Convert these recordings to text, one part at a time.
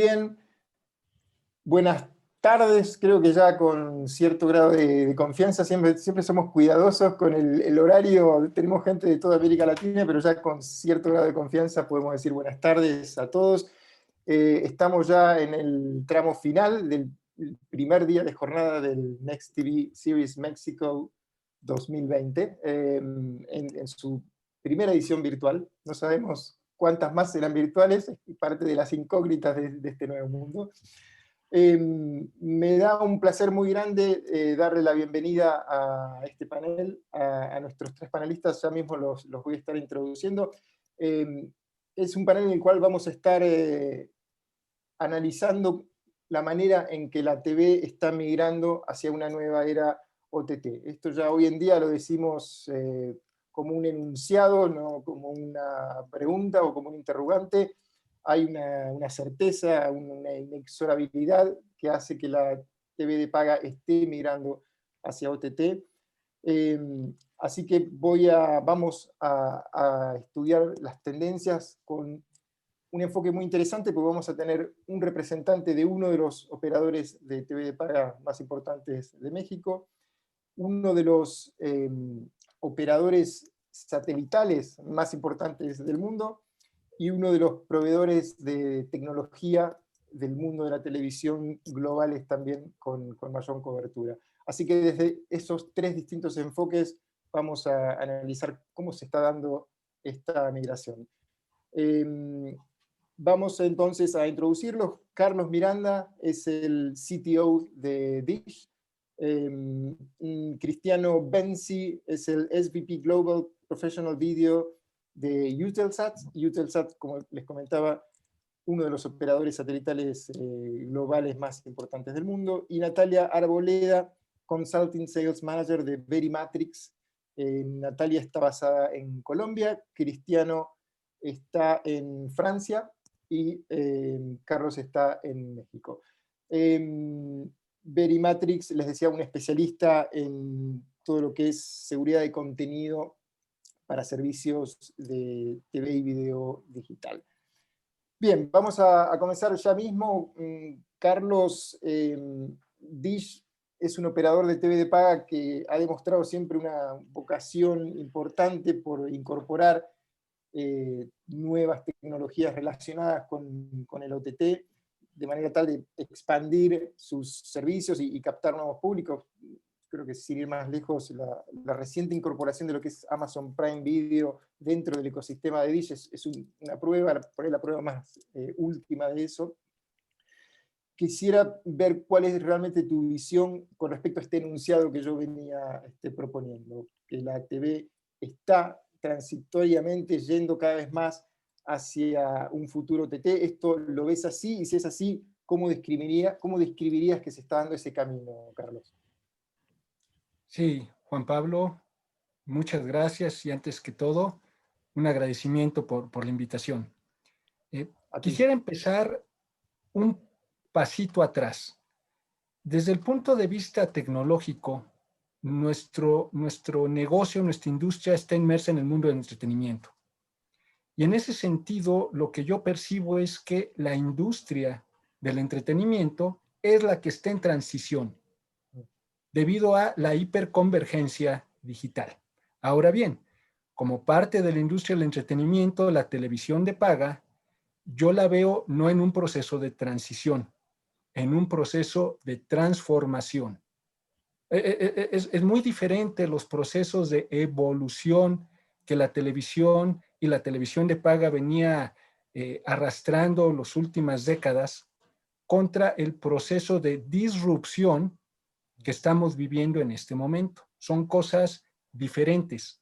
Bien, buenas tardes, creo que ya con cierto grado de confianza, siempre somos cuidadosos con el horario, tenemos gente de toda América Latina, pero ya con cierto grado de confianza podemos decir buenas tardes a todos. Estamos ya en el tramo final del primer día de jornada del Next TV Series Mexico 2020, en su primera edición virtual. No sabemos cuántas más serán virtuales, es parte de las incógnitas de este nuevo mundo. Me da un placer muy grande darle la bienvenida a este panel, a nuestros tres panelistas, ya mismo los voy a estar introduciendo. Es un panel en el cual vamos a estar analizando la manera en que la TV está migrando hacia una nueva era OTT. Esto ya hoy en día lo decimos como un enunciado, no como una pregunta o como un interrogante. Hay una certeza, una inexorabilidad que hace que la TV de paga esté migrando hacia OTT. Así que vamos a estudiar las tendencias con un enfoque muy interesante, porque vamos a tener un representante de uno de los operadores de TV de paga más importantes de México, uno de los operadores satelitales más importantes del mundo, y uno de los proveedores de tecnología del mundo de la televisión globales también con mayor cobertura. Así que desde esos tres distintos enfoques vamos a analizar cómo se está dando esta migración. Vamos entonces a introducirlos. Carlos Miranda es el CTO de Dish. Cristiano Benzi es el SVP Global Professional Video de Eutelsat. Eutelsat, como les comentaba, uno de los operadores satelitales globales más importantes del mundo. Y Natalia Arboleda, Consulting Sales Manager de Verimatrix. Natalia está basada en Colombia, Cristiano está en Francia y Carlos está en México. Verimatrix, les decía, un especialista en todo lo que es seguridad de contenido para servicios de TV y video digital. Bien, vamos a comenzar ya mismo. Carlos, Dish es un operador de TV de paga que ha demostrado siempre una vocación importante por incorporar nuevas tecnologías relacionadas con el OTT, de manera tal de expandir sus servicios y captar nuevos públicos. Creo que sin ir más lejos, la reciente incorporación de lo que es Amazon Prime Video dentro del ecosistema de Dish es una prueba, por ahí la prueba más última de eso. Quisiera ver cuál es realmente tu visión con respecto a este enunciado que yo venía proponiendo, que la TV está transitoriamente yendo cada vez más hacia un futuro OTT. ¿Esto lo ves así? Y si es así, ¿cómo describirías que se está dando ese camino, Carlos? Sí, Juan Pablo, muchas gracias y antes que todo, un agradecimiento por la invitación. Quisiera empezar un pasito atrás. Desde el punto de vista tecnológico, nuestro negocio, nuestra industria está inmersa en el mundo del entretenimiento. Y en ese sentido, lo que yo percibo es que la industria del entretenimiento es la que está en transición debido a la hiperconvergencia digital. Ahora bien, como parte de la industria del entretenimiento, la televisión de paga, yo la veo no en un proceso de transición, en un proceso de transformación. Es muy diferente los procesos de evolución que la televisión y la televisión de paga venía arrastrando las últimas décadas contra el proceso de disrupción que estamos viviendo en este momento. Son cosas diferentes.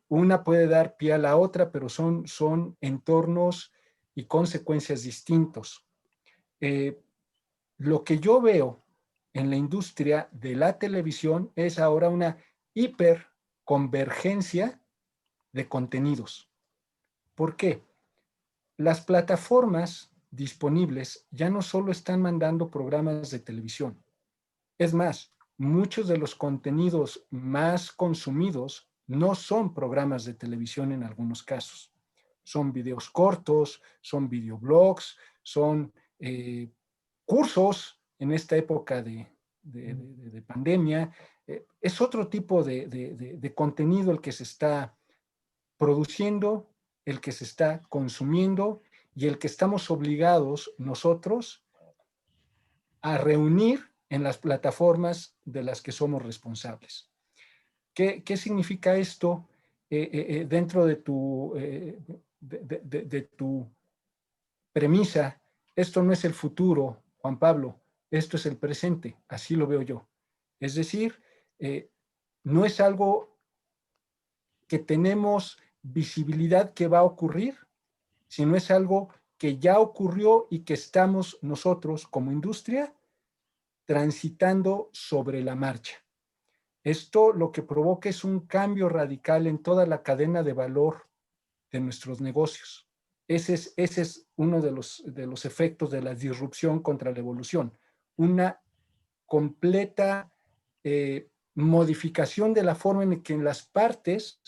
Una puede dar pie a la otra, pero son entornos y consecuencias distintos. Lo que yo veo en la industria de la televisión es ahora una hiperconvergencia de contenidos. ¿Por qué? Las plataformas disponibles ya no solo están mandando programas de televisión. Es más, muchos de los contenidos más consumidos no son programas de televisión en algunos casos. Son videos cortos, son videoblogs, son cursos en esta época de pandemia. Es otro tipo de contenido el que se está produciendo, el que se está consumiendo y el que estamos obligados nosotros a reunir en las plataformas de las que somos responsables. ¿Qué significa esto dentro de tu premisa? Esto no es el futuro, Juan Pablo, esto es el presente, así lo veo yo. Es decir, no es algo que tenemos visibilidad que va a ocurrir, sino es algo que ya ocurrió y que estamos nosotros como industria transitando sobre la marcha. Esto lo que provoca es un cambio radical en toda la cadena de valor de nuestros negocios. Ese es uno de los efectos de la disrupción contra la evolución. Una completa modificación de la forma en que las partes,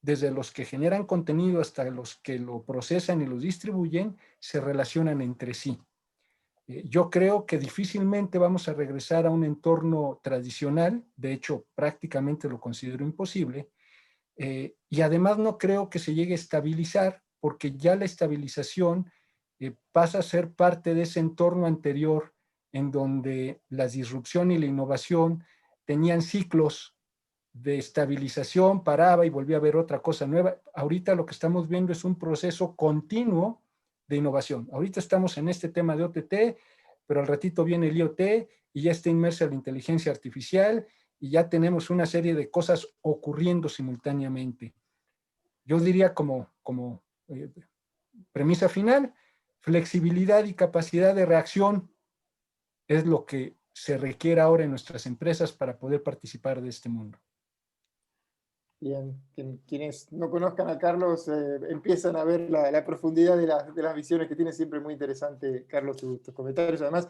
desde los que generan contenido hasta los que lo procesan y lo distribuyen, se relacionan entre sí. Yo creo que difícilmente vamos a regresar a un entorno tradicional, de hecho prácticamente lo considero imposible, y además no creo que se llegue a estabilizar, porque ya la estabilización pasa a ser parte de ese entorno anterior en donde la disrupción y la innovación tenían ciclos de estabilización, paraba y volvía a haber otra cosa nueva. Ahorita lo que estamos viendo es un proceso continuo de innovación. Ahorita estamos en este tema de OTT, pero al ratito viene el IoT y ya está inmersa la inteligencia artificial y ya tenemos una serie de cosas ocurriendo simultáneamente. Yo diría como premisa final, flexibilidad y capacidad de reacción es lo que se requiere ahora en nuestras empresas para poder participar de este mundo. Bien, quienes no conozcan a Carlos empiezan a ver la profundidad de las visiones que tiene. Siempre muy interesante, Carlos, tus comentarios. Además,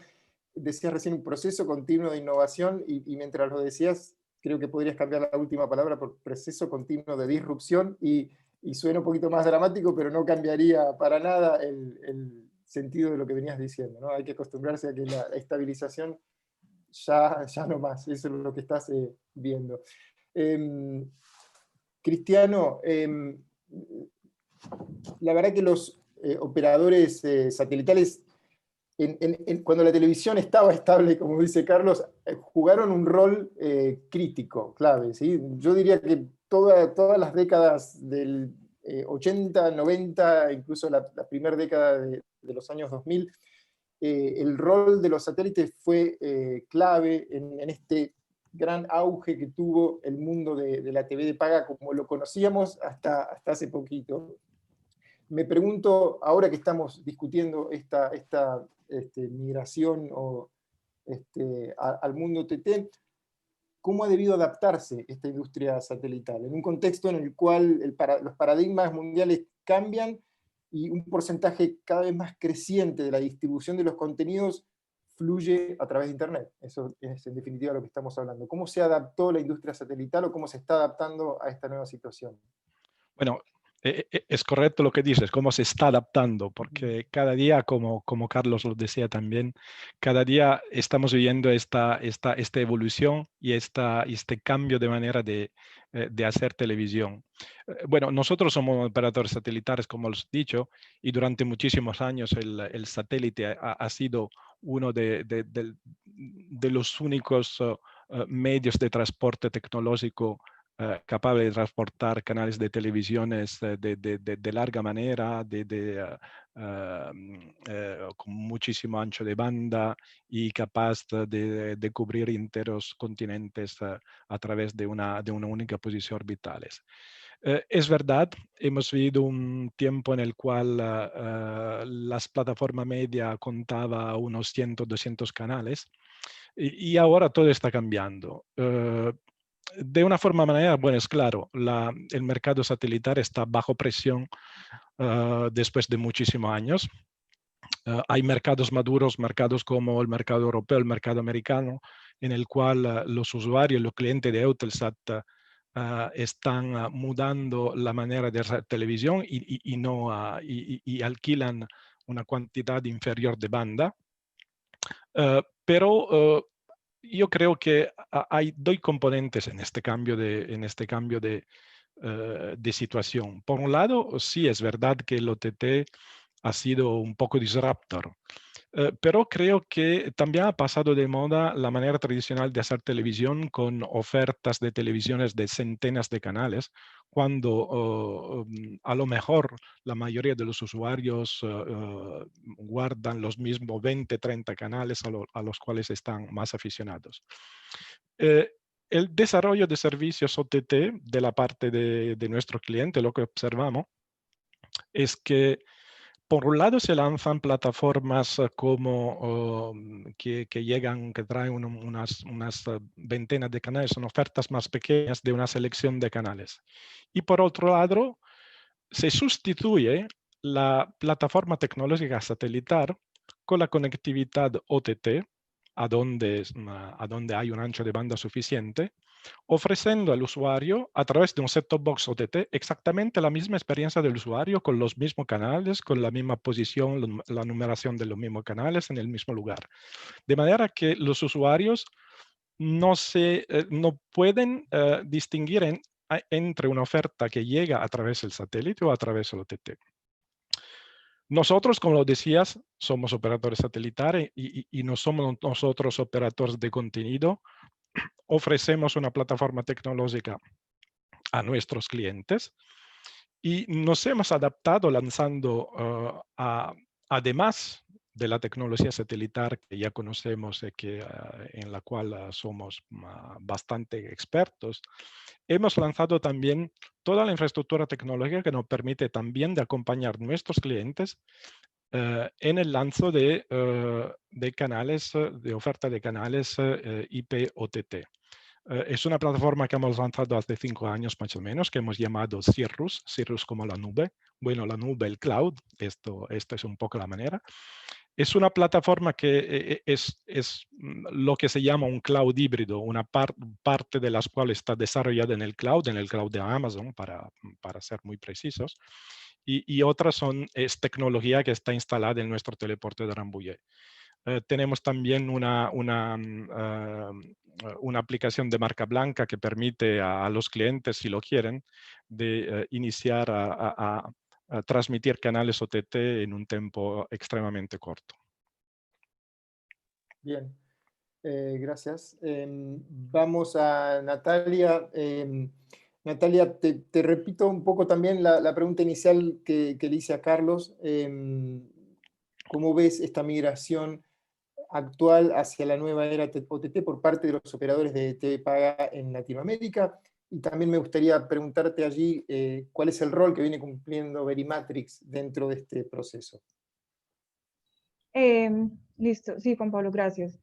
decías recién un proceso continuo de innovación y mientras lo decías, creo que podrías cambiar la última palabra por proceso continuo de disrupción y suena un poquito más dramático, pero no cambiaría para nada el sentido de lo que venías diciendo, ¿no? Hay que acostumbrarse a que la estabilización ya no más, eso es lo que estás viendo. Cristiano, la verdad que los operadores satelitales, cuando la televisión estaba estable, como dice Carlos, jugaron un rol crítico, clave. ¿Sí? Yo diría que todas las décadas del 80, 90, incluso la primera década de los años 2000, el rol de los satélites fue clave en este gran auge que tuvo el mundo de la TV de paga como lo conocíamos hasta hace poquito. Me pregunto, ahora que estamos discutiendo esta migración al mundo OTT, ¿cómo ha debido adaptarse esta industria satelital? En un contexto en el cual los paradigmas mundiales cambian y un porcentaje cada vez más creciente de la distribución de los contenidos fluye a través de Internet. Eso es en definitiva lo que estamos hablando. ¿Cómo se adaptó la industria satelital o cómo se está adaptando a esta nueva situación? Bueno, es correcto lo que dices, cómo se está adaptando, porque cada día, como Carlos lo decía también, cada día estamos viviendo esta evolución y este cambio de manera de hacer televisión. Bueno, nosotros somos operadores satelitales, como os he dicho, y durante muchísimos años el satélite ha sido uno de los únicos medios de transporte tecnológico capaz de transportar canales de televisiones de larga manera, con muchísimo ancho de banda y capaz de cubrir enteros continentes a través de una única posición orbitales. Es verdad, hemos vivido un tiempo en el cual las plataformas media contaba unos 100, 200 canales y ahora todo está cambiando. De una manera, bueno, es claro, el mercado satelital está bajo presión después de muchísimos años. Hay mercados maduros, mercados como el mercado europeo, el mercado americano, en el cual los usuarios, los clientes de Eutelsat están mudando la manera de hacer televisión y alquilan una cantidad inferior de banda, pero yo creo que hay dos componentes en este cambio de situación. Por un lado, sí es verdad que el OTT ha sido un poco disruptor, pero creo que también ha pasado de moda la manera tradicional de hacer televisión con ofertas de televisiones de centenas de canales, cuando a lo mejor la mayoría de los usuarios guardan los mismos 20, 30 canales a los cuales están más aficionados. El desarrollo de servicios OTT de la parte de nuestro cliente, lo que observamos es que por un lado se lanzan plataformas como que llegan, que traen unas veintenas de canales, son ofertas más pequeñas de una selección de canales. Y por otro lado, se sustituye la plataforma tecnológica satelital con la conectividad OTT, a donde hay un ancho de banda suficiente, ofreciendo al usuario a través de un set-top box OTT exactamente la misma experiencia del usuario con los mismos canales, con la misma posición, la numeración de los mismos canales en el mismo lugar. De manera que los usuarios no pueden distinguir entre una oferta que llega a través del satélite o a través del OTT. Nosotros, como lo decías, somos operadores satelitales y no somos nosotros operadores de contenido. Ofrecemos una plataforma tecnológica a nuestros clientes y nos hemos adaptado lanzando, además de la tecnología satelital que ya conocemos y en la cual somos bastante expertos, hemos lanzado también toda la infraestructura tecnológica que nos permite también de acompañar a nuestros clientes en el lanzo de canales, de oferta de canales IP OTT. Es una plataforma que hemos lanzado hace 5 años más o menos, que hemos llamado Cirrus como la nube. Bueno, la nube, el cloud, esto es un poco la manera. Es una plataforma que es lo que se llama un cloud híbrido, una parte de las cuales está desarrollada en el cloud de Amazon, para ser muy precisos, y otras es tecnología que está instalada en nuestro teleporte de Rambouillet. Tenemos también una aplicación de marca blanca que permite a los clientes, si lo quieren, de iniciar a transmitir canales OTT en un tiempo extremadamente corto. Bien, gracias. Vamos a Natalia. Natalia, te repito un poco también la pregunta inicial que le hice a Carlos. ¿Cómo ves esta migración actual hacia la nueva era OTT por parte de los operadores de TV paga en Latinoamérica? Y también me gustaría preguntarte allí cuál es el rol que viene cumpliendo Verimatrix dentro de este proceso. Listo, sí, Juan Pablo, gracias.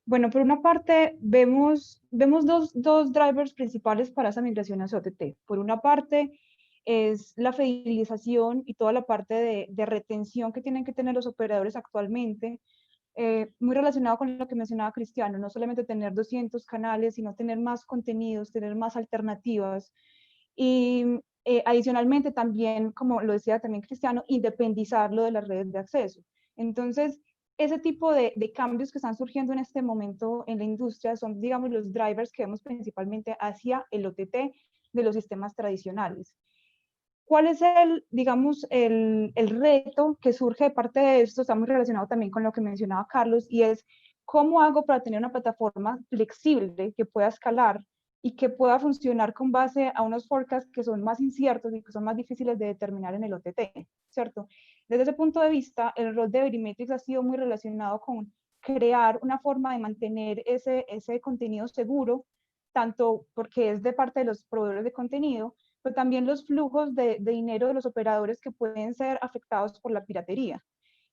Bueno, por una parte, vemos dos drivers principales para esa migración hacia OTT. Por una parte, es la fidelización y toda la parte de retención que tienen que tener los operadores actualmente, muy relacionado con lo que mencionaba Cristiano, no solamente tener 200 canales, sino tener más contenidos, tener más alternativas. Y adicionalmente también, como lo decía también Cristiano, independizarlo de las redes de acceso. Entonces, ese tipo de cambios que están surgiendo en este momento en la industria son, digamos, los drivers que vemos principalmente hacia el OTT de los sistemas tradicionales. ¿Cuál es digamos, el reto que surge de parte de esto? Está muy relacionado también con lo que mencionaba Carlos, y es cómo hago para tener una plataforma flexible que pueda escalar y que pueda funcionar con base a unos forecasts que son más inciertos y que son más difíciles de determinar en el OTT, ¿cierto? Desde ese punto de vista, el rol de Verimatrix ha sido muy relacionado con crear una forma de mantener ese contenido seguro, tanto porque es de parte de los proveedores de contenido, pero también los flujos de dinero de los operadores que pueden ser afectados por la piratería.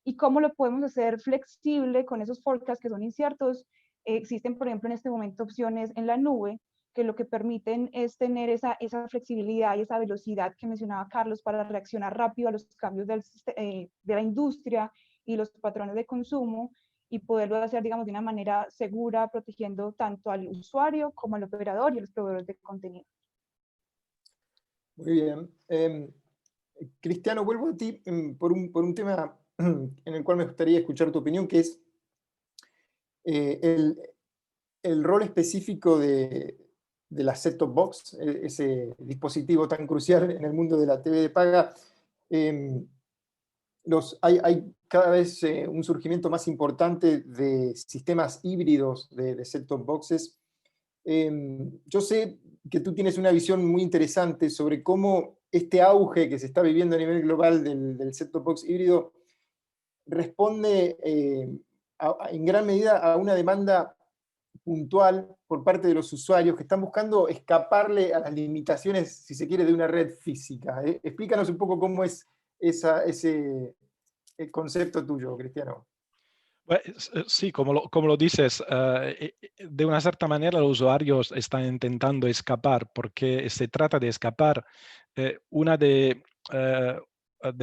¿Y cómo lo podemos hacer flexible con esos forecasts que son inciertos? Existen, por ejemplo, en este momento opciones en la nube que lo que permiten es tener esa flexibilidad y esa velocidad que mencionaba Carlos para reaccionar rápido a los cambios de la industria y los patrones de consumo, y poderlo hacer, digamos, de una manera segura, protegiendo tanto al usuario como al operador y a los proveedores de contenido. Muy bien. Cristiano, vuelvo a ti por un tema en el cual me gustaría escuchar tu opinión, que es el rol específico de la set-top box, ese dispositivo tan crucial en el mundo de la TV de paga. Hay cada vez un surgimiento más importante de sistemas híbridos de set-top boxes. Yo sé que tú tienes una visión muy interesante sobre cómo este auge que se está viviendo a nivel global del set-top box híbrido responde en gran medida a una demanda puntual por parte de los usuarios que están buscando escaparle a las limitaciones, si se quiere, de una red física. Explícanos un poco cómo es ese concepto tuyo, Cristiano. Sí, como lo dices, de una cierta manera los usuarios están intentando escapar porque se trata de escapar. Una de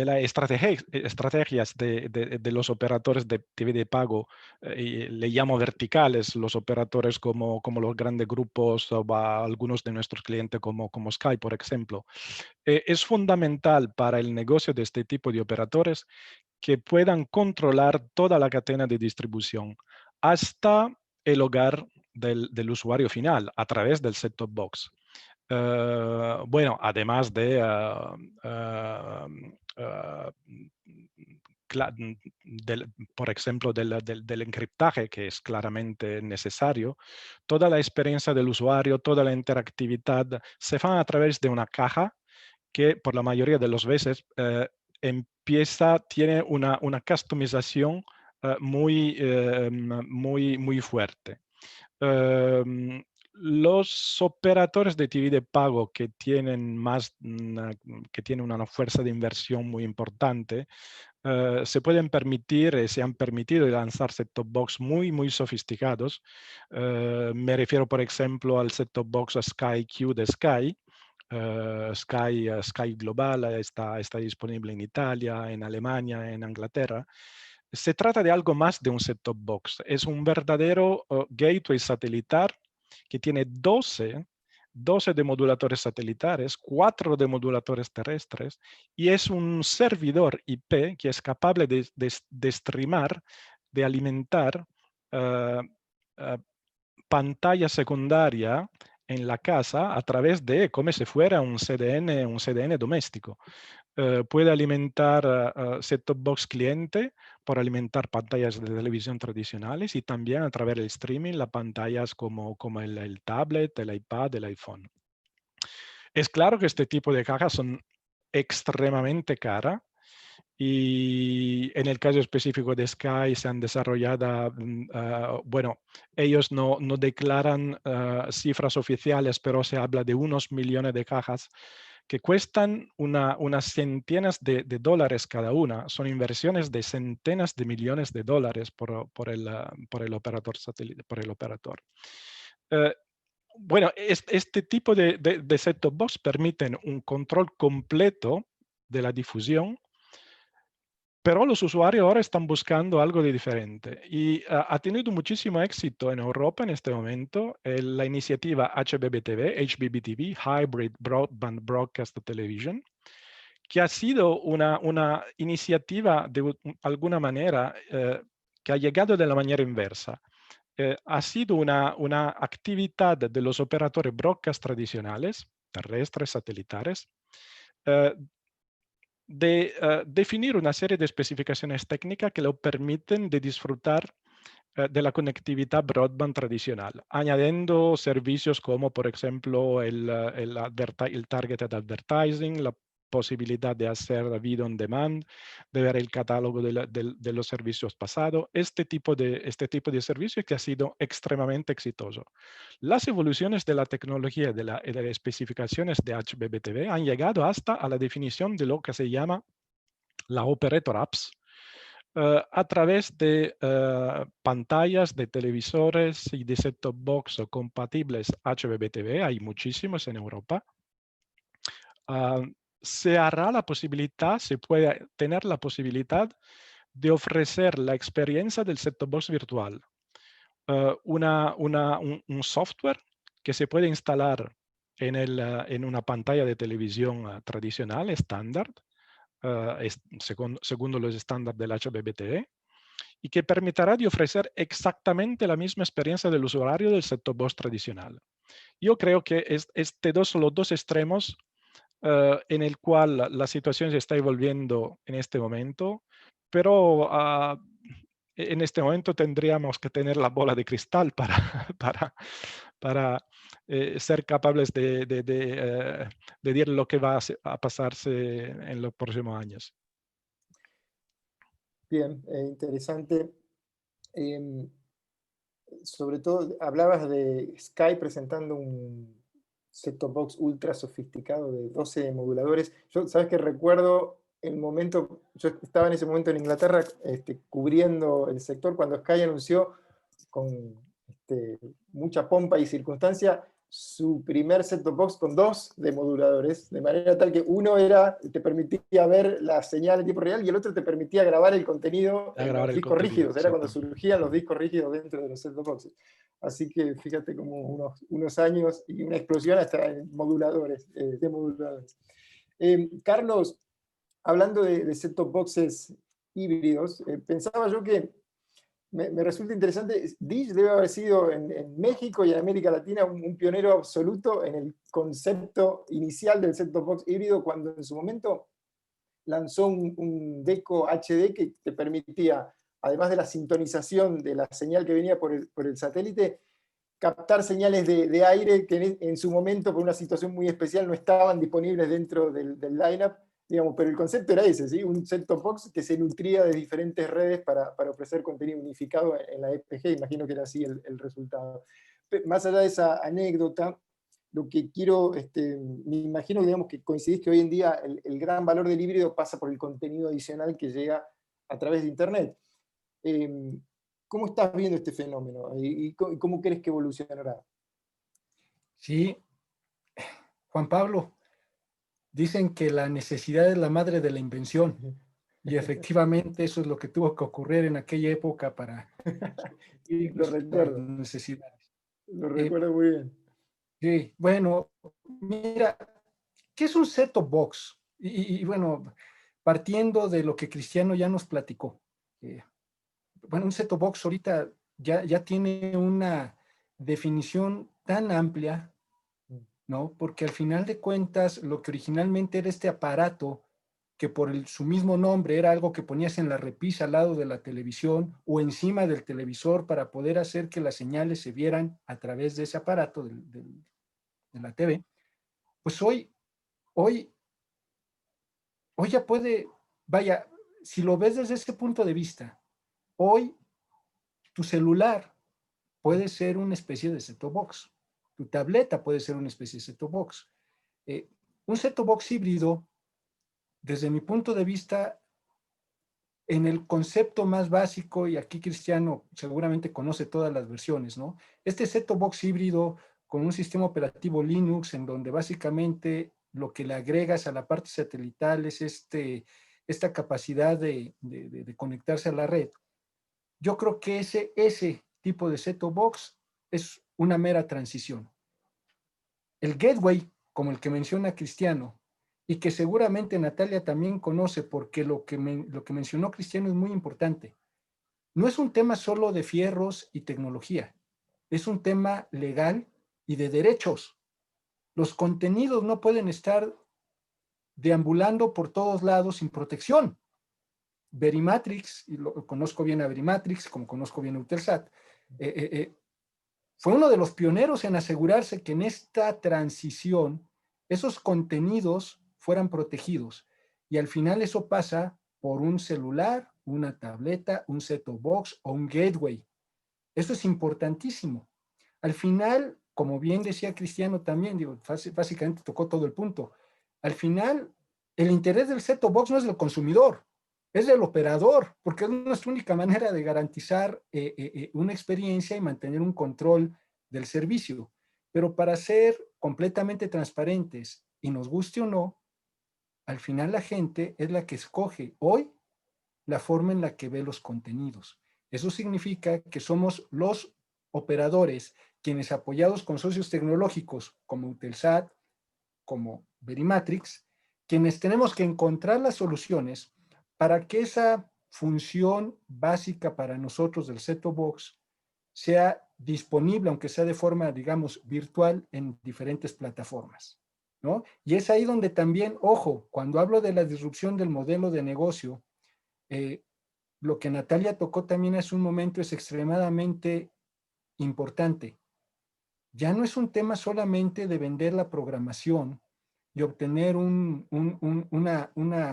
las estrategias de los operadores de TV de pago, le llamo verticales, los operadores como los grandes grupos o algunos de nuestros clientes como Sky, por ejemplo. Es fundamental para el negocio de este tipo de operadores que puedan controlar toda la cadena de distribución hasta el hogar del usuario final a través del set-top box. Bueno, además por ejemplo, del encriptaje, que es claramente necesario, toda la experiencia del usuario, toda la interactividad se fa a través de una caja que por la mayoría de las veces tiene una customización muy fuerte. Los operadores de TV de pago que tienen una fuerza de inversión muy importante, se pueden permitir, se han permitido lanzar set-top box muy sofisticados. Me refiero, por ejemplo, al set-top box Sky Q de Sky. Sky Global está disponible en Italia, en Alemania, en Inglaterra. Se trata de algo más de un set-top box. Es un verdadero gateway satelital que tiene 12 demoduladores satelitares, 4 demoduladores terrestres, y es un servidor IP que es capaz de streamar, de alimentar pantalla secundaria en la casa a través de como si fuera un CDN doméstico. Puede alimentar set-top box cliente por alimentar pantallas de televisión tradicionales y también a través del streaming las pantallas como el tablet, el iPad, el iPhone. Es claro que este tipo de cajas son extremadamente caras y en el caso específico de Sky se han desarrollado, bueno, ellos no declaran cifras oficiales, pero se habla de unos millones de cajas que cuestan unas centenas de dólares cada una. Son inversiones de centenas de millones de dólares por el operador satélite, por el operador. Bueno, este tipo de set-top box permiten un control completo de la difusión, pero los usuarios ahora están buscando algo de diferente y ha tenido muchísimo éxito en Europa en este momento la iniciativa HBBTV, Hybrid Broadband Broadcast Television, que ha sido una iniciativa de alguna manera que ha llegado de la manera inversa. Ha sido una actividad de los operadores broadcast tradicionales, terrestres, satelitares, de definir una serie de especificaciones técnicas que lo permiten de disfrutar de la conectividad broadband tradicional, añadiendo servicios como, por ejemplo, el targeted advertising, la posibilidad de hacer video on demand, de ver el catálogo de los servicios pasados, este tipo de servicio que ha sido extremadamente exitoso. Las evoluciones de la tecnología de las especificaciones de HBBTV han llegado hasta a la definición de lo que se llama la Operator Apps, a través de pantallas de televisores y de set-top box compatibles HBBTV, hay muchísimos en Europa. Se hará la posibilidad, se puede tener la posibilidad de ofrecer la experiencia del set-top box virtual. Un software que se puede instalar en una pantalla de televisión tradicional, estándar, segundo los estándares del HbbTE, y que permitirá de ofrecer exactamente la misma experiencia del usuario del set-top box tradicional. Yo creo que son los dos extremos en el cual la situación se está evolviendo en este momento, pero en este momento tendríamos que tener la bola de cristal para ser capaces de decir lo que va a pasarse en los próximos años. Bien, interesante. Sobre todo, hablabas de Sky presentando un set-top box ultra sofisticado de 12 moduladores. Yo, sabes que recuerdo el momento, yo estaba en ese momento en Inglaterra cubriendo el sector cuando Sky anunció con mucha pompa y circunstancia su primer set-top box con 2 demoduladores, de manera tal que uno te permitía ver la señal en tiempo real y el otro te permitía grabar el contenido en los discos rígidos. Era cuando surgían los discos rígidos dentro de los set-top boxes. Así que fíjate como unos años y una explosión hasta en moduladores, demoduladores. Carlos, hablando de set-top boxes híbridos, pensaba yo que me resulta interesante. Dish debe haber sido en México y en América Latina un pionero absoluto en el concepto inicial del set-top box híbrido, cuando en su momento lanzó un Deco HD que te permitía, además de la sintonización de la señal que venía por el satélite, captar señales de aire que en su momento, por una situación muy especial, no estaban disponibles dentro del lineup. Digamos, pero el concepto era ese, ¿sí? Un set-top box que se nutría de diferentes redes para ofrecer contenido unificado en la EPG. Imagino que era así el resultado. Más allá de esa anécdota, lo que quiero, me imagino, digamos, que coincidís que hoy en día el gran valor del híbrido pasa por el contenido adicional que llega a través de Internet. ¿Cómo estás viendo este fenómeno y cómo crees que evolucionará? Sí, Juan Pablo, dicen que la necesidad es la madre de la invención, y efectivamente eso es lo que tuvo que ocurrir en aquella época para lo recuerdo. las necesidades. Lo recuerdo muy bien. Sí, bueno, mira, ¿qué es un set-top box? Y bueno, partiendo de lo que Cristiano ya nos platicó, bueno, un set-top box ahorita ya tiene una definición tan amplia, ¿no? Porque al final de cuentas, lo que originalmente era este aparato, que por su mismo nombre era algo que ponías en la repisa al lado de la televisión o encima del televisor para poder hacer que las señales se vieran a través de ese aparato de la TV, pues hoy ya puede, vaya, si lo ves desde ese punto de vista, hoy tu celular puede ser una especie de set-top box, tu tableta puede ser una especie de set-top box. Un set-top box híbrido, desde mi punto de vista, en el concepto más básico, y aquí Cristiano seguramente conoce todas las versiones, ¿no? Este set-top box híbrido con un sistema operativo Linux, en donde básicamente lo que le agregas a la parte satelital es esta capacidad de conectarse a la red. Yo creo que ese tipo de set-top box es una mera transición. El gateway, como el que menciona Cristiano, y que seguramente Natalia también conoce, porque lo que mencionó Cristiano es muy importante. No es un tema solo de fierros y tecnología, es un tema legal y de derechos. Los contenidos no pueden estar deambulando por todos lados sin protección. Verimatrix, y conozco bien a Verimatrix, como conozco bien a Eutelsat, fue uno de los pioneros en asegurarse que en esta transición esos contenidos fueran protegidos. Y al final eso pasa por un celular, una tableta, un set-top box o un gateway. Eso es importantísimo. Al final, como bien decía Cristiano también, digo, básicamente tocó todo el punto. Al final, el interés del set-top box no es del consumidor, es del operador, porque es nuestra única manera de garantizar una experiencia y mantener un control del servicio. Pero para ser completamente transparentes, y nos guste o no, al final la gente es la que escoge hoy la forma en la que ve los contenidos. Eso significa que somos los operadores quienes, apoyados con socios tecnológicos como Eutelsat, como Verimatrix, quienes tenemos que encontrar las soluciones para que esa función básica para nosotros del set-top box sea disponible, aunque sea de forma, digamos, virtual en diferentes plataformas, ¿no? Y es ahí donde también, ojo, cuando hablo de la disrupción del modelo de negocio, lo que Natalia tocó también hace un momento es extremadamente importante. Ya no es un tema solamente de vender la programación y obtener una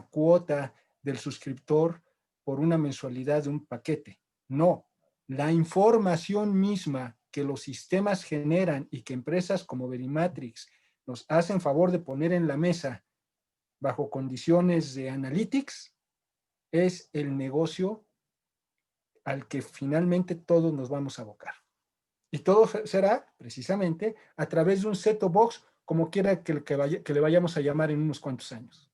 cuota del suscriptor por una mensualidad de un paquete. No, la información misma que los sistemas generan y que empresas como Verimatrix nos hacen favor de poner en la mesa bajo condiciones de analytics es el negocio al que finalmente todos nos vamos a abocar. Y todo será precisamente a través de un set-top box, como quiera que le vayamos a llamar en unos cuantos años.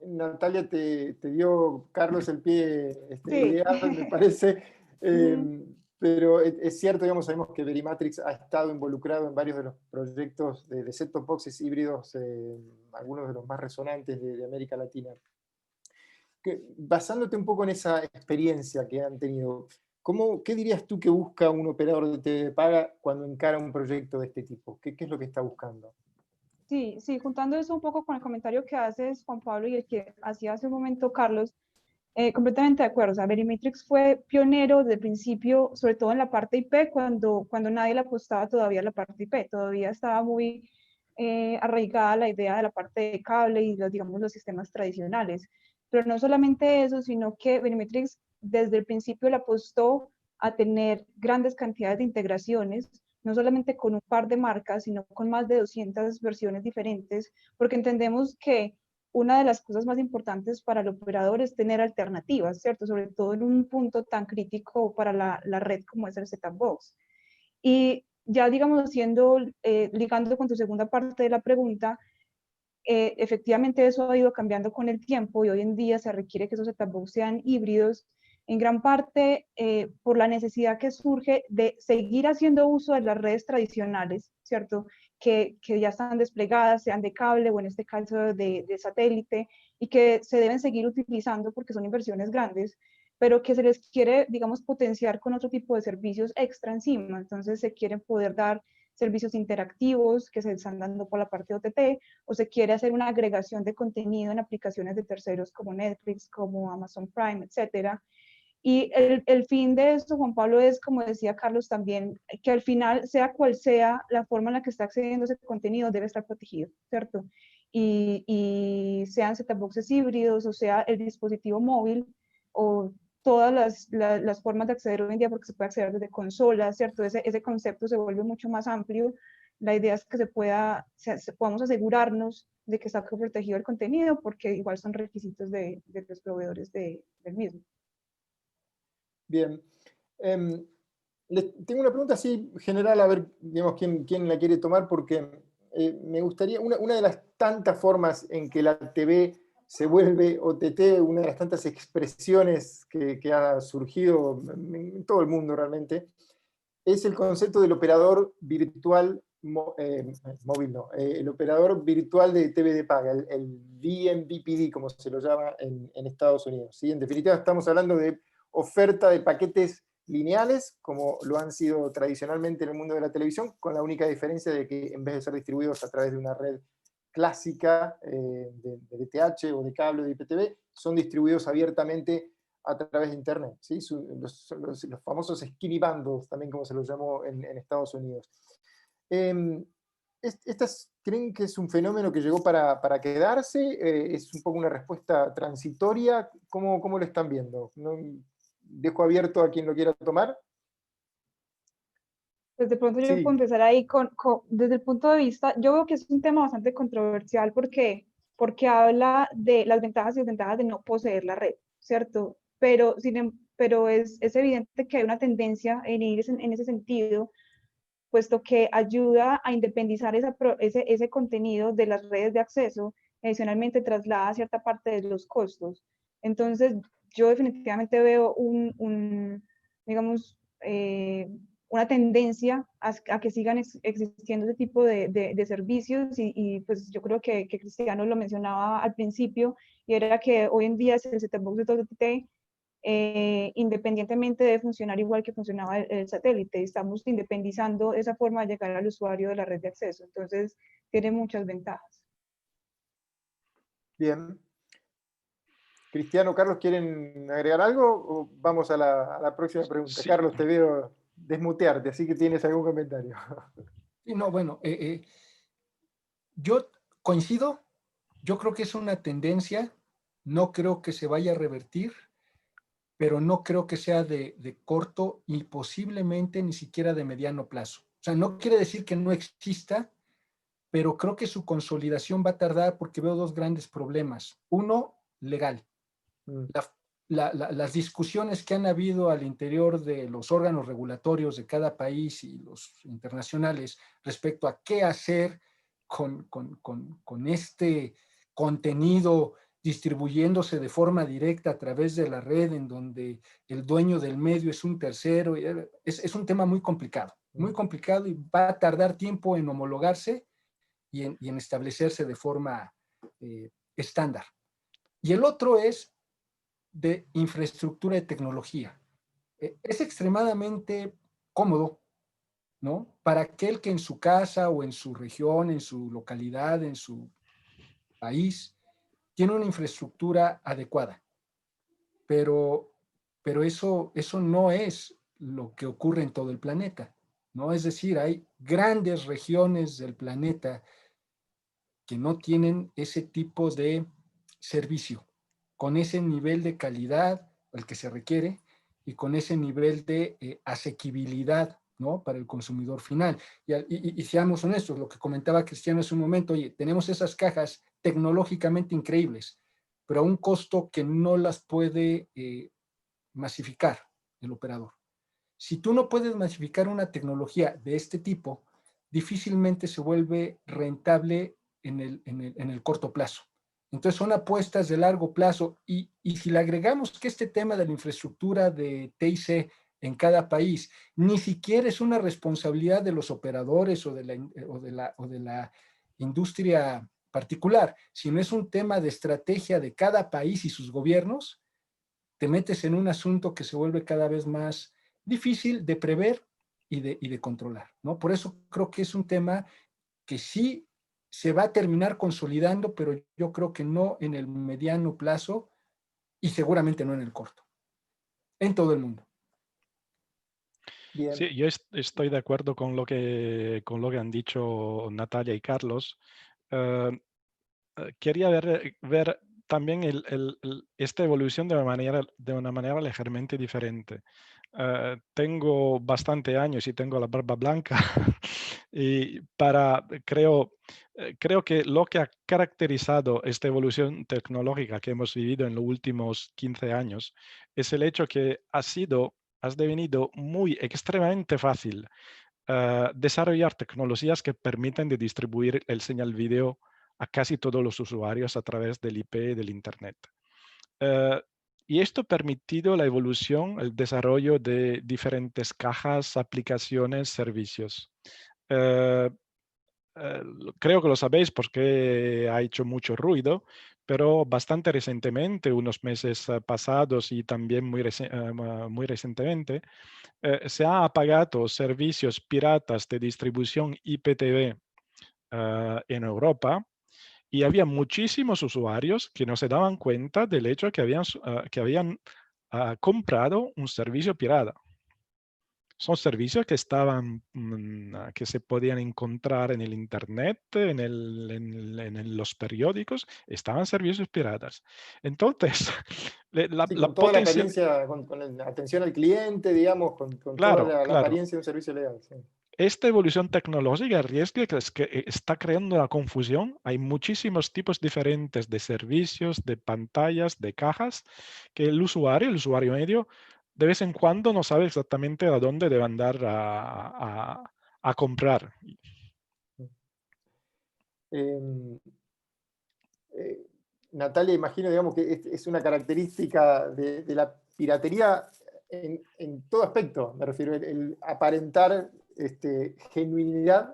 Natalia, te dio Carlos el pie Sí. ideal, me parece. Pero es cierto, digamos, sabemos que Verimatrix ha estado involucrado en varios de los proyectos de set-top boxes híbridos, algunos de los más resonantes de América Latina. Basándote un poco en esa experiencia que han tenido, ¿qué dirías tú que busca un operador de TV paga cuando encara un proyecto de este tipo? ¿Qué es lo que está buscando? Sí, sí, juntando eso un poco con el comentario que haces, Juan Pablo, y el que hacía hace un momento Carlos, completamente de acuerdo. O sea, Verimatrix fue pionero desde el principio, sobre todo en la parte IP, cuando nadie le apostaba todavía a la parte IP. Todavía estaba muy arraigada la idea de la parte de cable y digamos, los sistemas tradicionales. Pero no solamente eso, sino que Verimatrix desde el principio le apostó a tener grandes cantidades de integraciones, no solamente con un par de marcas, sino con más de 200 versiones diferentes, porque entendemos que una de las cosas más importantes para el operador es tener alternativas, ¿cierto? Sobre todo en un punto tan crítico para la red como es el set-top box. Y ya, digamos, ligando con tu segunda parte de la pregunta, efectivamente eso ha ido cambiando con el tiempo y hoy en día se requiere que esos set-top box sean híbridos, en gran parte por la necesidad que surge de seguir haciendo uso de las redes tradicionales, ¿cierto? Que ya están desplegadas, sean de cable o en este caso de satélite, y que se deben seguir utilizando porque son inversiones grandes, pero que se les quiere, digamos, potenciar con otro tipo de servicios extra encima. Entonces se quieren poder dar servicios interactivos que se están dando por la parte de OTT, o se quiere hacer una agregación de contenido en aplicaciones de terceros como Netflix, como Amazon Prime, etcétera. Y el fin de esto, Juan Pablo, es, como decía Carlos también, que al final, sea cual sea la forma en la que está accediendo ese contenido, debe estar protegido, ¿cierto? Y sean set-top boxes híbridos, o sea, el dispositivo móvil, o todas las formas de acceder hoy en día, porque se puede acceder desde consolas, ¿cierto? Ese concepto se vuelve mucho más amplio. La idea es que podamos asegurarnos de que está protegido el contenido, porque igual son requisitos de los proveedores del mismo. Bien. Tengo una pregunta así general, a ver, digamos, quién la quiere tomar, porque me gustaría, una de las tantas formas en que la TV se vuelve OTT, una de las tantas expresiones que ha surgido en todo el mundo realmente, es el concepto del operador virtual móvil, no, el operador virtual de TV de paga, el vMVPD, como se lo llama en Estados Unidos. ¿Sí? En definitiva, estamos hablando de oferta de paquetes lineales, como lo han sido tradicionalmente en el mundo de la televisión, con la única diferencia de que en vez de ser distribuidos a través de una red clásica de DTH o de cable o de IPTV, son distribuidos abiertamente a través de Internet, ¿sí? Los famosos skinny bundles, también como se los llamó en Estados Unidos. ¿Estas creen que es un fenómeno que llegó para quedarse? ¿Es un poco una respuesta transitoria? ¿Cómo lo están viendo? ¿No? Dejo abierto a quien lo quiera tomar. Pues de pronto yo Sí. puedo empezar ahí desde el punto de vista, yo veo que es un tema bastante controversial porque habla de las ventajas y desventajas de no poseer la red, ¿cierto? Pero es evidente que hay una tendencia en ir en ese sentido, puesto que ayuda a independizar ese contenido de las redes de acceso, adicionalmente traslada cierta parte de los costos. Entonces, yo definitivamente veo digamos, una tendencia a que sigan existiendo ese tipo de servicios y pues yo creo que Cristiano lo mencionaba al principio, y era que hoy en día el set-top box de OTT, independientemente de funcionar igual que funcionaba el satélite, estamos independizando esa forma de llegar al usuario de la red de acceso, entonces tiene muchas ventajas. Bien. Cristiano, Carlos, ¿quieren agregar algo o vamos a la próxima pregunta? Sí. Carlos, te veo desmutearte, así que tienes algún comentario. Sí, no, bueno, yo coincido, yo creo que es una tendencia, no creo que se vaya a revertir, pero no creo que sea de corto y posiblemente ni siquiera de mediano plazo. O sea, no quiere decir que no exista, pero creo que su consolidación va a tardar porque veo dos grandes problemas. Uno, legal. Las discusiones que han habido al interior de los órganos regulatorios de cada país y los internacionales respecto a qué hacer con este contenido distribuyéndose de forma directa a través de la red, en donde el dueño del medio es un tercero, es un tema muy complicado y va a tardar tiempo en homologarse y en establecerse de forma estándar. Y el otro es de infraestructura de tecnología. Es extremadamente cómodo, ¿no? Para aquel que en su casa o en su región, en su localidad, en su país, tiene una infraestructura adecuada. Pero eso no es lo que ocurre en todo el planeta, ¿no? Es decir, hay grandes regiones del planeta que no tienen ese tipo de servicio, con ese nivel de calidad al que se requiere y con ese nivel de asequibilidad, ¿no? Para el consumidor final. Y seamos honestos, lo que comentaba Cristiano hace un momento, oye, tenemos esas cajas tecnológicamente increíbles, pero a un costo que no las puede masificar el operador. Si tú no puedes masificar una tecnología de este tipo, difícilmente se vuelve rentable en el corto plazo. Entonces son apuestas de largo plazo y si le agregamos que este tema de la infraestructura de TIC en cada país ni siquiera es una responsabilidad de los operadores o de la industria particular, sino es un tema de estrategia de cada país y sus gobiernos, te metes en un asunto que se vuelve cada vez más difícil de prever y de controlar, ¿no? Por eso creo que es un tema que sí se va a terminar consolidando, pero yo creo que no en el mediano plazo y seguramente no en el corto, en todo el mundo. Bien. Sí, yo estoy de acuerdo con lo que han dicho Natalia y Carlos. Quería ver también esta evolución de una manera ligeramente diferente. Tengo bastante años y tengo la barba blanca y creo que lo que ha caracterizado esta evolución tecnológica que hemos vivido en los últimos 15 años es el hecho que ha devenido muy extremadamente fácil desarrollar tecnologías que permiten de distribuir el señal video a casi todos los usuarios a través del IP del Internet. Y esto ha permitido la evolución, el desarrollo de diferentes cajas, aplicaciones, servicios. Creo que lo sabéis porque ha hecho mucho ruido, pero bastante recientemente, unos meses pasados y también muy recientemente, se han apagado servicios piratas de distribución IPTV en Europa y había muchísimos usuarios que no se daban cuenta del hecho que habían comprado un servicio pirata. Son servicios que que se podían encontrar en el Internet, en los periódicos, estaban servicios piratas. Entonces, Sí, la con toda la potencia... apariencia, con la atención al cliente, digamos, con toda Claro, la claro. apariencia de un servicio legal. Sí. Esta evolución tecnológica riesga que está creando una confusión. Hay muchísimos tipos diferentes de servicios, de pantallas, de cajas, que el usuario medio, de vez en cuando no sabe exactamente a dónde debe andar a comprar. Natalia, imagino, digamos, que es una característica de la piratería en todo aspecto, me refiero, el aparentar genuinidad,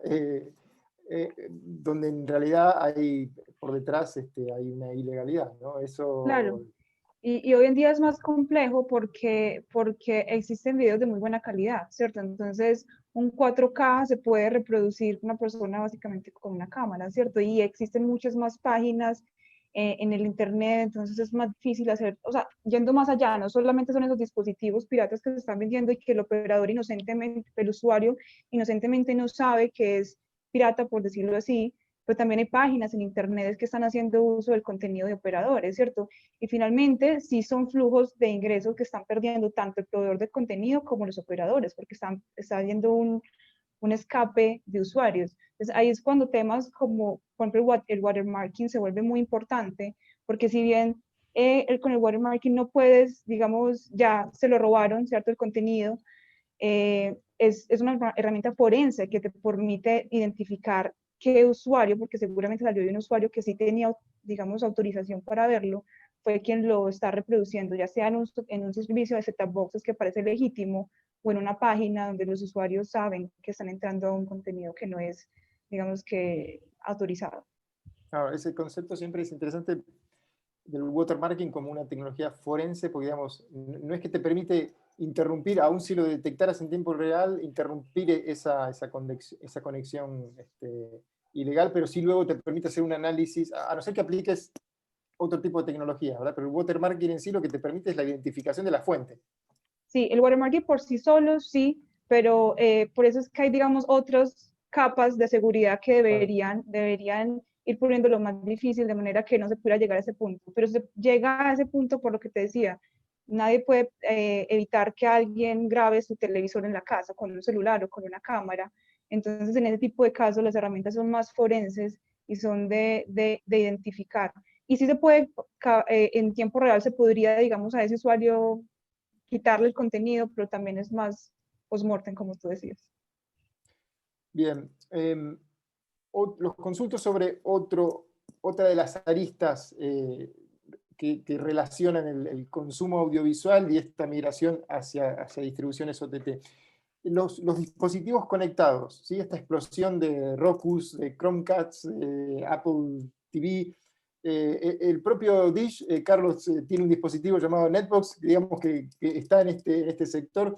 donde en realidad hay por detrás hay una ilegalidad, ¿no? Claro. Eso... Y hoy en día es más complejo porque existen videos de muy buena calidad, ¿cierto? Entonces, un 4K se puede reproducir una persona básicamente con una cámara, ¿cierto? Y existen muchas más páginas en el Internet, entonces es más difícil hacer, o sea, yendo más allá, no solamente son esos dispositivos piratas que se están vendiendo y que el operador inocentemente, el usuario inocentemente no sabe que es pirata, por decirlo así, pero también hay páginas en Internet que están haciendo uso del contenido de operadores, ¿cierto? Y finalmente, sí son flujos de ingresos que están perdiendo tanto el proveedor de contenido como los operadores, porque está habiendo un escape de usuarios. Entonces, ahí es cuando temas como, por ejemplo, el watermarking se vuelve muy importante, porque si bien con el watermarking no puedes, digamos, ya se lo robaron, ¿cierto? El contenido, es una herramienta forense que te permite identificar qué usuario, porque seguramente salió de un usuario que sí tenía, digamos, autorización para verlo, fue quien lo está reproduciendo, ya sea en un servicio de set-top boxes que parece legítimo o en una página donde los usuarios saben que están entrando a un contenido que no es, digamos, que autorizado. Claro, ese concepto siempre es interesante del watermarking como una tecnología forense, porque digamos, no es que te permite interrumpir, aun si lo detectaras en tiempo real, interrumpir esa conexión ilegal, pero sí luego te permite hacer un análisis, a no ser que apliques otro tipo de tecnología, ¿verdad? Pero el watermarking en sí lo que te permite es la identificación de la fuente. Sí, el watermarking por sí solo, sí, pero por eso es que hay, digamos, otras capas de seguridad que deberían ir poniendo lo más difícil de manera que no se pudiera llegar a ese punto. Pero se llega a ese punto por lo que te decía. Nadie puede evitar que alguien grabe su televisor en la casa con un celular o con una cámara. Entonces, en ese tipo de casos, las herramientas son más forenses y son de identificar. Y sí se puede, en tiempo real se podría, digamos, a ese usuario quitarle el contenido, pero también es más post-mortem, como tú decías. Bien. Los consulto sobre otra de las aristas que relacionan el consumo audiovisual y esta migración hacia distribuciones OTT. Los dispositivos conectados, ¿sí? Esta explosión de Rokus, de Chromecast, de Apple TV. El propio Dish, Carlos, tiene un dispositivo llamado Netbox, digamos que está en este sector.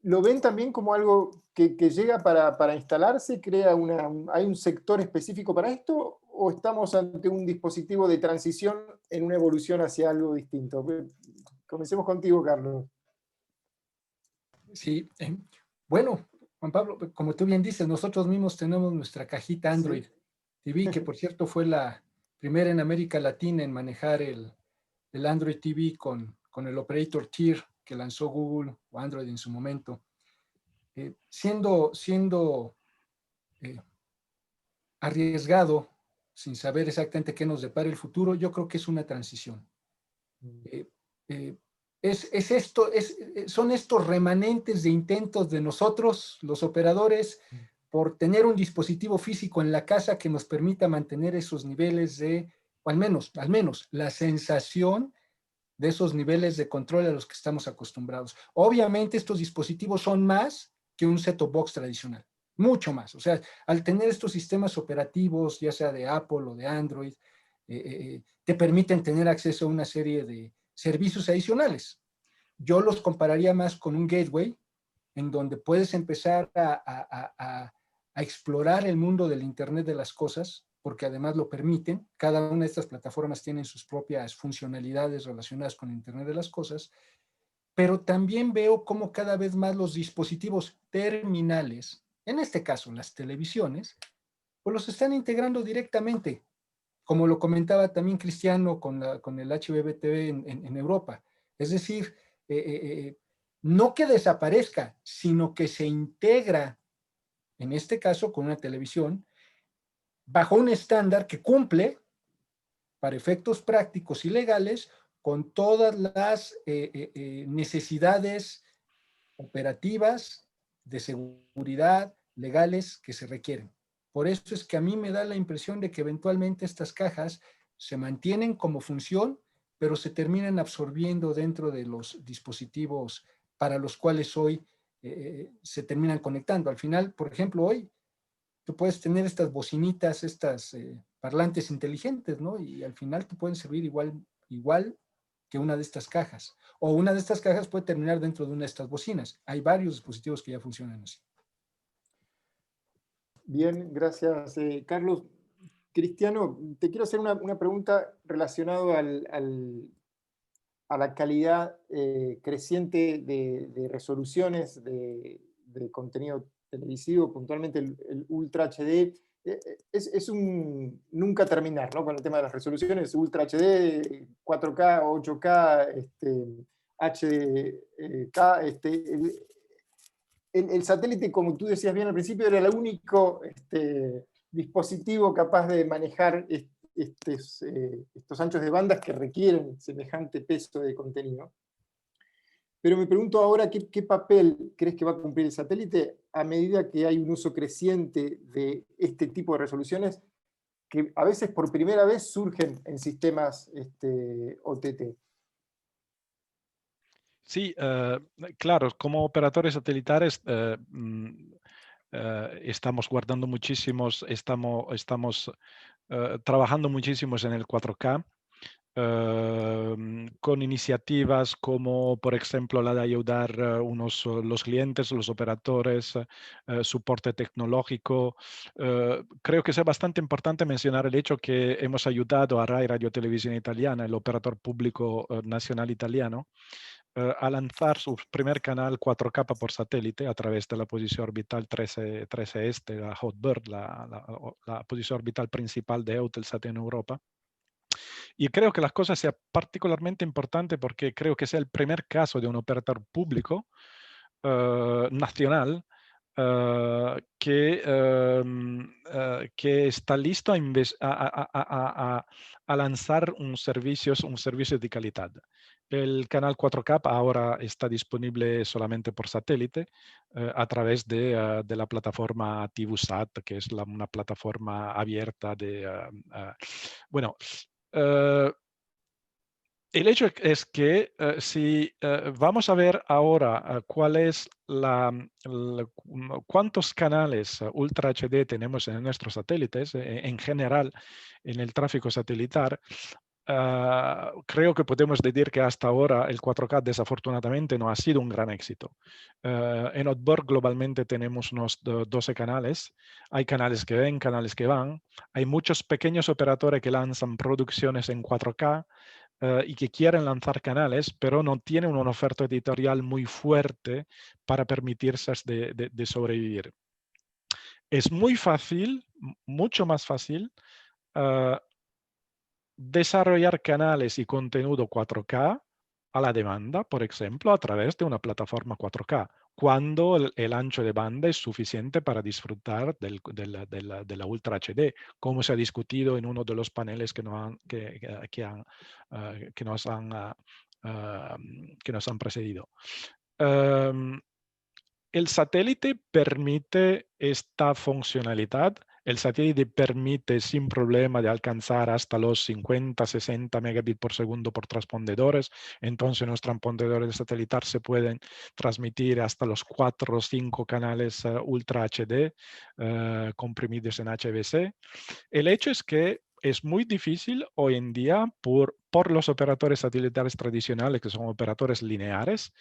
¿Lo ven también como algo que llega para instalarse? ¿Hay un sector específico para esto? ¿O estamos ante un dispositivo de transición en una evolución hacia algo distinto? Comencemos contigo, Carlos. Sí, bueno, Juan Pablo, como tú bien dices, nosotros mismos tenemos nuestra cajita Android TV, que por cierto fue la primera en América Latina en manejar el Android TV con el operator Tier que lanzó Google o Android en su momento. Siendo arriesgado, sin saber exactamente qué nos depara el futuro, yo creo que es una transición. Son estos remanentes de intentos de nosotros, los operadores, por tener un dispositivo físico en la casa que nos permita mantener esos niveles o al menos la sensación de esos niveles de control a los que estamos acostumbrados. Obviamente estos dispositivos son más que un set-top box tradicional, mucho más. O sea, al tener estos sistemas operativos, ya sea de Apple o de Android, te permiten tener acceso a una serie de servicios adicionales. Yo los compararía más con un gateway, en donde puedes empezar a explorar el mundo del Internet de las cosas, porque además lo permiten. Cada una de estas plataformas tienen sus propias funcionalidades relacionadas con el Internet de las cosas, pero también veo cómo cada vez más los dispositivos terminales, en este caso las televisiones, pues los están integrando directamente, como lo comentaba también Cristiano con el HbbTV en Europa. Es decir, no que desaparezca, sino que se integra, en este caso con una televisión, bajo un estándar que cumple, para efectos prácticos y legales, con todas las necesidades operativas, de seguridad, legales que se requieren. Por eso es que a mí me da la impresión de que eventualmente estas cajas se mantienen como función, pero se terminan absorbiendo dentro de los dispositivos para los cuales hoy se terminan conectando. Al final, por ejemplo, hoy tú puedes tener estas bocinitas, estas parlantes inteligentes, ¿no? Y al final te pueden servir igual que una de estas cajas. O una de estas cajas puede terminar dentro de una de estas bocinas. Hay varios dispositivos que ya funcionan así. Bien, gracias, Carlos. Cristiano, te quiero hacer una pregunta relacionada a la calidad creciente de resoluciones de contenido televisivo, puntualmente el Ultra HD. Es un nunca terminar, ¿no? Con el tema de las resoluciones, Ultra HD, 4K, 8K, HDK. El satélite, como tú decías bien al principio, era el único dispositivo capaz de manejar estos anchos de bandas que requieren semejante peso de contenido. Pero me pregunto ahora qué papel crees que va a cumplir el satélite a medida que hay un uso creciente de este tipo de resoluciones que a veces por primera vez surgen en sistemas OTT. Sí, claro, como operadores satelitares estamos guardando muchísimos, estamos trabajando muchísimos en el 4K. Con iniciativas como, por ejemplo, la de ayudar los clientes, los operadores, soporte tecnológico. Creo que es bastante importante mencionar el hecho que hemos ayudado a RAI Radio Televisión Italiana, el operador público nacional italiano, a lanzar su primer canal 4K por satélite a través de la posición orbital 13 Este, la Hotbird, la posición orbital principal de Eutelsat en Europa. Y creo que la cosa sea particularmente importante porque creo que es el primer caso de un operador público nacional que está listo a lanzar un servicio de calidad. El canal 4K ahora está disponible solamente por satélite a través de la plataforma TiVoSat, que es una plataforma abierta bueno, el hecho es que si vamos a ver ahora cuál es cuántos canales Ultra HD tenemos en nuestros satélites, en general en el tráfico satelital, creo que podemos decir que hasta ahora el 4K desafortunadamente no ha sido un gran éxito. En Hotbird globalmente tenemos unos 12 canales. Hay canales que ven, canales que van. Hay muchos pequeños operadores que lanzan producciones en 4K. Y que quieren lanzar canales, pero no tienen una oferta editorial muy fuerte para permitirse de sobrevivir. Es muy fácil, mucho más fácil, desarrollar canales y contenido 4K a la demanda, por ejemplo, a través de una plataforma 4K, cuando el ancho de banda es suficiente para disfrutar de la Ultra HD, como se ha discutido en uno de los paneles que nos han precedido. El satélite permite esta funcionalidad. El satélite permite sin problema de alcanzar hasta los 50, 60 megabits por segundo por transpondedores. Entonces, los transpondedores satelitales se pueden transmitir hasta los 4 o 5 canales Ultra HD comprimidos en HBC. El hecho es que es muy difícil hoy en día por los operadores satelitales tradicionales, que son operadores lineares,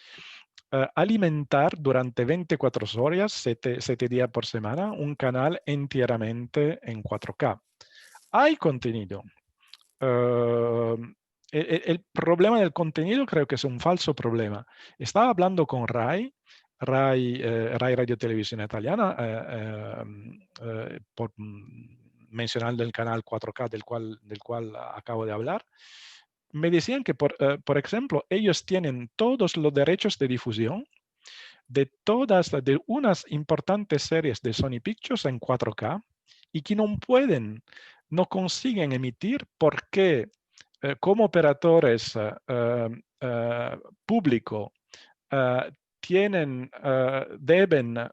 alimentar durante 24 horas, 7 días por semana, un canal enteramente en 4K. Hay contenido. El problema del contenido creo que es un falso problema. Estaba hablando con RAI Radio Televisión Italiana, mencionando el canal 4K del cual acabo de hablar. Me decían que, por ejemplo, ellos tienen todos los derechos de difusión de unas importantes series de Sony Pictures en 4K y que no consiguen emitir porque como operadores públicos deben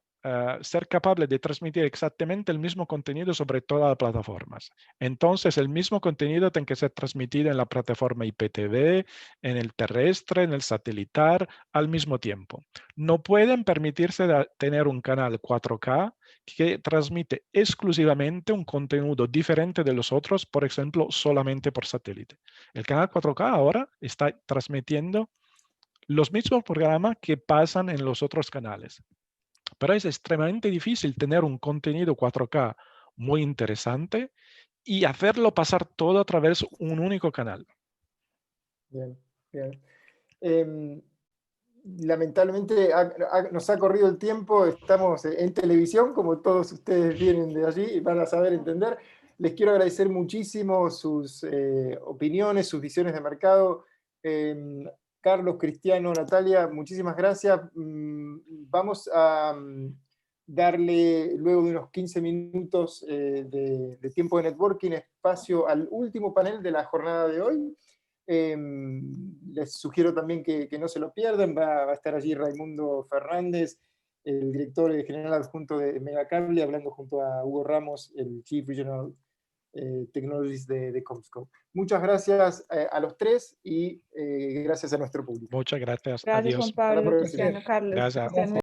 ser capaz de transmitir exactamente el mismo contenido sobre todas las plataformas. Entonces, el mismo contenido tiene que ser transmitido en la plataforma IPTV, en el terrestre, en el satelitar, al mismo tiempo. No pueden permitirse tener un canal 4K que transmite exclusivamente un contenido diferente de los otros, por ejemplo, solamente por satélite. El canal 4K ahora está transmitiendo los mismos programas que pasan en los otros canales. Pero es extremadamente difícil tener un contenido 4K muy interesante y hacerlo pasar todo a través de un único canal. Bien, bien. Lamentablemente nos ha corrido el tiempo, estamos en televisión, como todos ustedes vienen de allí y van a saber entender. Les quiero agradecer muchísimo sus opiniones, sus visiones de mercado. Carlos, Cristiano, Natalia, muchísimas gracias. Vamos a darle, luego de unos 15 minutos de tiempo de networking, espacio al último panel de la jornada de hoy. Les sugiero también que no se lo pierdan. Va a estar allí Raimundo Fernández, el director general adjunto de Megacable, hablando junto a Hugo Ramos, el Chief Regional Technologies de Comscore. Muchas gracias a los tres y gracias a nuestro público. Muchas gracias. Gracias, Adiós. Juan Pablo, Hasta la Cristiano, próxima. Carlos. Gracias. Que estén muy